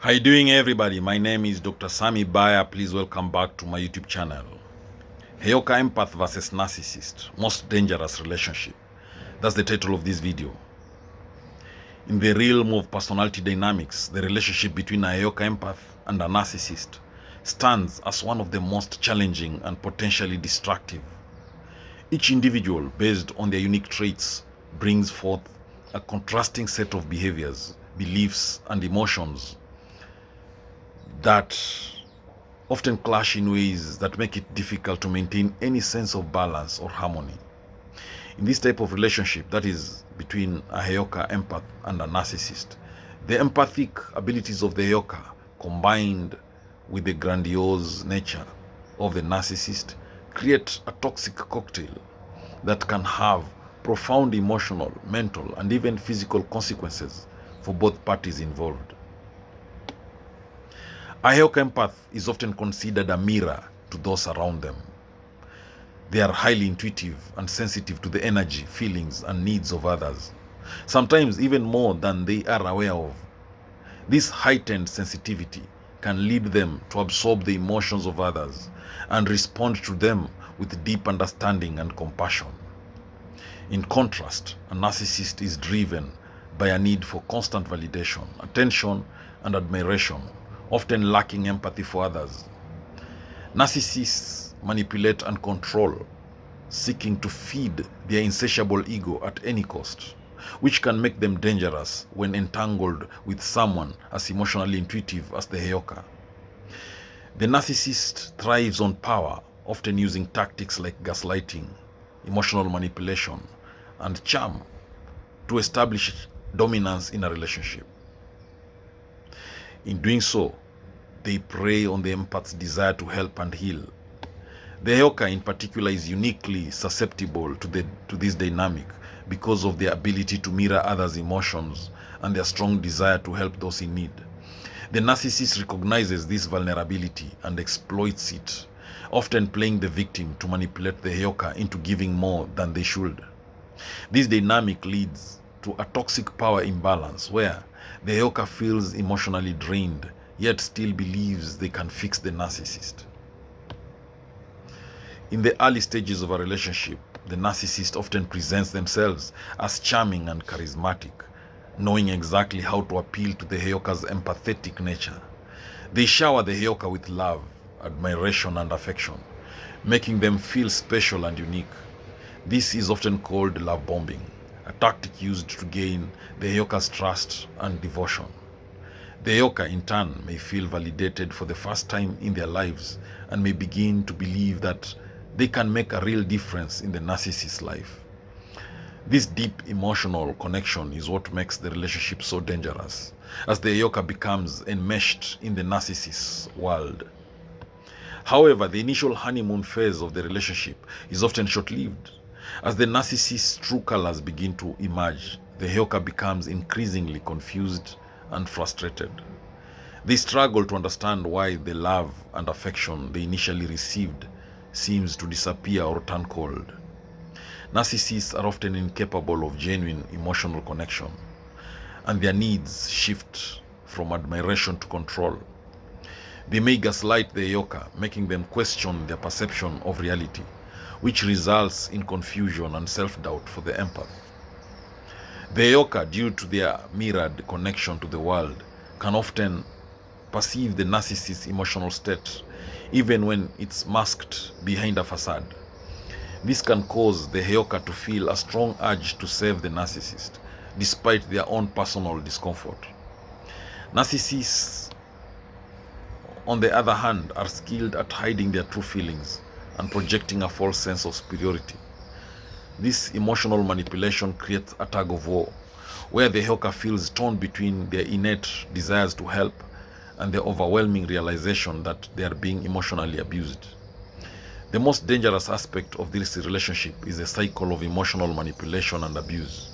How you doing, everybody? My name is Dr. Sammy BAYA. Please welcome back to my YouTube channel. Heyoka Empath versus Narcissist, most dangerous relationship. That's the title of this video. In the realm of personality dynamics, the relationship between a Heyoka Empath and a Narcissist stands as one of the most challenging and potentially destructive. Each individual, based on their unique traits, brings forth a contrasting set of behaviors, beliefs, and emotions that often clash in ways that make it difficult to maintain any sense of balance or harmony. In this type of relationship, that is between a Heyoka Empath and a Narcissist, the empathic abilities of the Heyoka combined with the grandiose nature of the Narcissist create a toxic cocktail that can have profound emotional, mental, and even physical consequences for both parties involved. A Heyoka Empath is often considered a mirror to those around them. They are highly intuitive and sensitive to the energy, feelings, and needs of others, sometimes even more than they are aware of. This heightened sensitivity can lead them to absorb the emotions of others and respond to them with deep understanding and compassion. In contrast, a narcissist is driven by a need for constant validation, attention, and admiration, often lacking empathy for others. Narcissists manipulate and control, seeking to feed their insatiable ego at any cost, which can make them dangerous when entangled with someone as emotionally intuitive as the Heyoka. The narcissist thrives on power, often using tactics like gaslighting, emotional manipulation, and charm to establish dominance in a relationship. In doing so, they prey on the empath's desire to help and heal. The Heyoka in particular is uniquely susceptible to this dynamic because of their ability to mirror others' emotions and their strong desire to help those in need. The narcissist recognizes this vulnerability and exploits it, often playing the victim to manipulate the Heyoka into giving more than they should. This dynamic leads to a toxic power imbalance where the Heyoka feels emotionally drained yet still believes they can fix the narcissist. In the early stages of a relationship, the narcissist often presents themselves as charming and charismatic, knowing exactly how to appeal to the Heyoka's empathetic nature. They shower the Heyoka with love, admiration, and affection, making them feel special and unique. This is often called love bombing, a tactic used to gain the Heyoka's trust and devotion. The Heyoka, in turn, may feel validated for the first time in their lives and may begin to believe that they can make a real difference in the narcissist's life. This deep emotional connection is what makes the relationship so dangerous, as the Heyoka becomes enmeshed in the narcissist's world. However, the initial honeymoon phase of the relationship is often short-lived. As the narcissist's true colors begin to emerge, the Heyoka becomes increasingly confused and frustrated. They struggle to understand why the love and affection they initially received seems to disappear or turn cold. Narcissists are often incapable of genuine emotional connection, and their needs shift from admiration to control. They may gaslight the Heyoka, making them question their perception of reality, which results in confusion and self-doubt for the empath. The Heyoka, due to their mirrored connection to the world, can often perceive the narcissist's emotional state, even when it's masked behind a facade. This can cause the Heyoka to feel a strong urge to save the narcissist, despite their own personal discomfort. Narcissists, on the other hand, are skilled at hiding their true feelings and projecting a false sense of superiority. This emotional manipulation creates a tug of war, where the Heyoka feels torn between their innate desires to help and the overwhelming realization that they are being emotionally abused. The most dangerous aspect of this relationship is the cycle of emotional manipulation and abuse.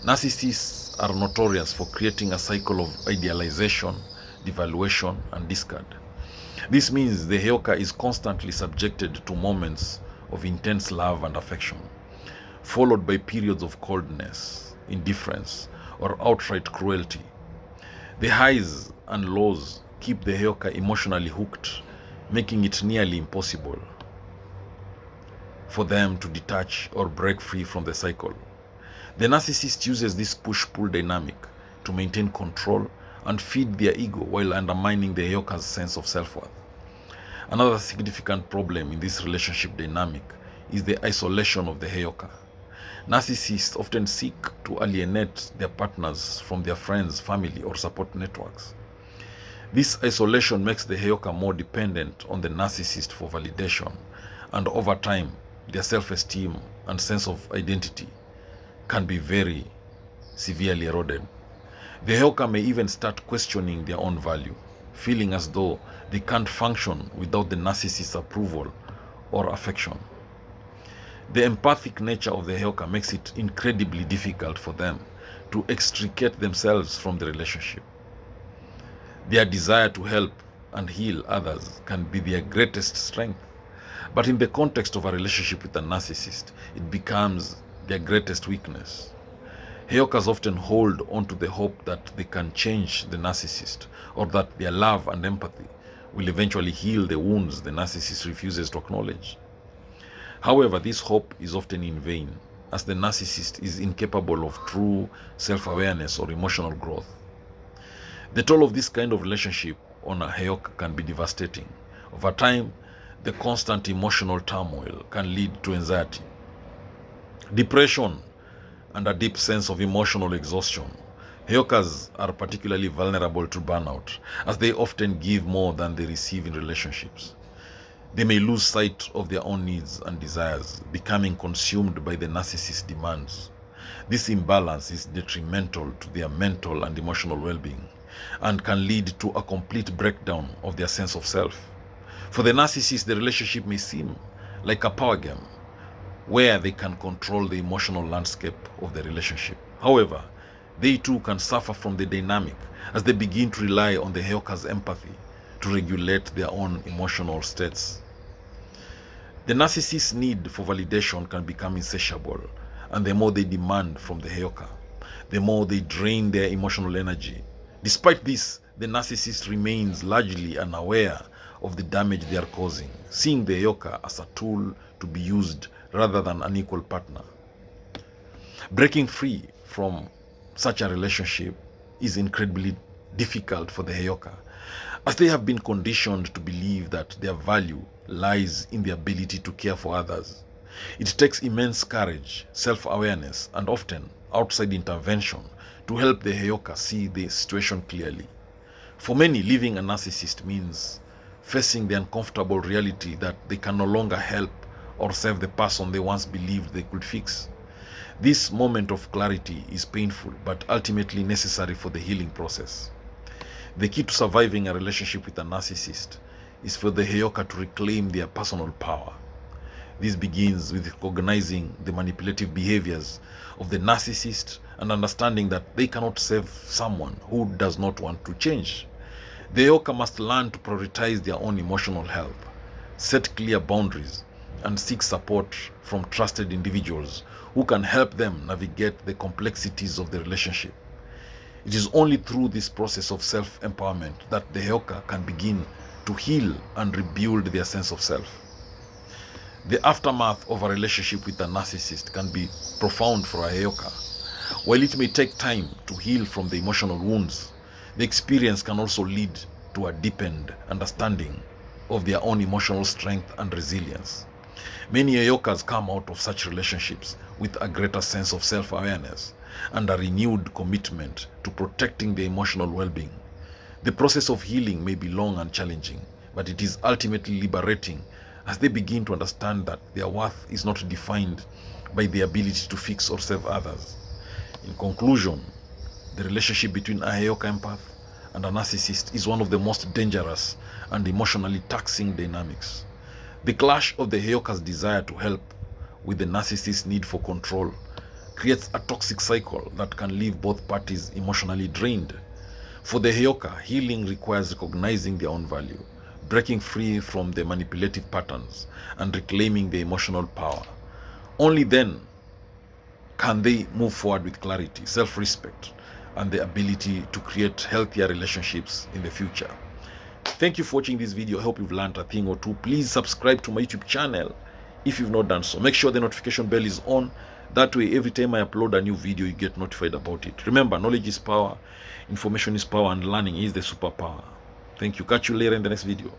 Narcissists are notorious for creating a cycle of idealization, devaluation, and discard. This means the Heyoka is constantly subjected to moments of intense love and affection, followed by periods of coldness, indifference, or outright cruelty. The highs and lows keep the Heyoka emotionally hooked, making it nearly impossible for them to detach or break free from the cycle. The narcissist uses this push-pull dynamic to maintain control and feed their ego while undermining the Heyoka's sense of self-worth. Another significant problem in this relationship dynamic is the isolation of the Heyoka. Narcissists often seek to alienate their partners from their friends, family, or support networks. This isolation makes the Heyoka more dependent on the narcissist for validation, and over time, their self-esteem and sense of identity can be very severely eroded. The Heyoka may even start questioning their own value, feeling as though they can't function without the narcissist's approval or affection. The empathic nature of the Heyoka makes it incredibly difficult for them to extricate themselves from the relationship. Their desire to help and heal others can be their greatest strength, but in the context of a relationship with a narcissist, it becomes their greatest weakness. Heyokas often hold on to the hope that they can change the narcissist, or that their love and empathy will eventually heal the wounds the narcissist refuses to acknowledge. However, this hope is often in vain, as the narcissist is incapable of true self-awareness or emotional growth. The toll of this kind of relationship on a Heyoka can be devastating. Over time, the constant emotional turmoil can lead to anxiety, depression, and a deep sense of emotional exhaustion. Heyokas are particularly vulnerable to burnout, as they often give more than they receive in relationships. They may lose sight of their own needs and desires, becoming consumed by the narcissist's demands. This imbalance is detrimental to their mental and emotional well-being, and can lead to a complete breakdown of their sense of self. For the narcissist, the relationship may seem like a power game, where they can control the emotional landscape of the relationship. However, they too can suffer from the dynamic as they begin to rely on the Heyoka's empathy to regulate their own emotional states. The narcissist's need for validation can become insatiable, and the more they demand from the Heyoka, the more they drain their emotional energy. Despite this, the narcissist remains largely unaware of the damage they are causing, seeing the Heyoka as a tool to be used rather than an equal partner. Breaking free from such a relationship is incredibly difficult for the Heyoka, as they have been conditioned to believe that their value lies in the ability to care for others. It takes immense courage, self-awareness, and often outside intervention to help the Heyoka see the situation clearly. For many, leaving a narcissist means facing the uncomfortable reality that they can no longer help or save the person they once believed they could fix. This moment of clarity is painful, but ultimately necessary for the healing process. The key to surviving a relationship with a narcissist is for the Heyoka to reclaim their personal power. This begins with recognizing the manipulative behaviors of the narcissist and understanding that they cannot save someone who does not want to change. The Heyoka must learn to prioritize their own emotional health, set clear boundaries, and seek support from trusted individuals who can help them navigate the complexities of the relationship. It is only through this process of self-empowerment that the Heyoka can begin to heal and rebuild their sense of self. The aftermath of a relationship with a narcissist can be profound for a Heyoka. While it may take time to heal from the emotional wounds, the experience can also lead to a deepened understanding of their own emotional strength and resilience. Many Heyokas come out of such relationships with a greater sense of self-awareness and a renewed commitment to protecting their emotional well-being. The process of healing may be long and challenging, but it is ultimately liberating as they begin to understand that their worth is not defined by the ability to fix or save others. In conclusion, the relationship between a Heyoka empath and a narcissist is one of the most dangerous and emotionally taxing dynamics. The clash of the Heyoka's desire to help with the narcissist's need for control creates a toxic cycle that can leave both parties emotionally drained. For the Heyoka, healing requires recognizing their own value, breaking free from the manipulative patterns, and reclaiming their emotional power. Only then can they move forward with clarity, self-respect, and the ability to create healthier relationships in the future. Thank you for watching this video. I hope you've learned a thing or two. Please subscribe to my YouTube channel if you've not done so. Make sure the notification bell is on. That way, every time I upload a new video, you get notified about it. Remember, knowledge is power, information is power, and learning is the superpower. Thank you. Catch you later in the next video.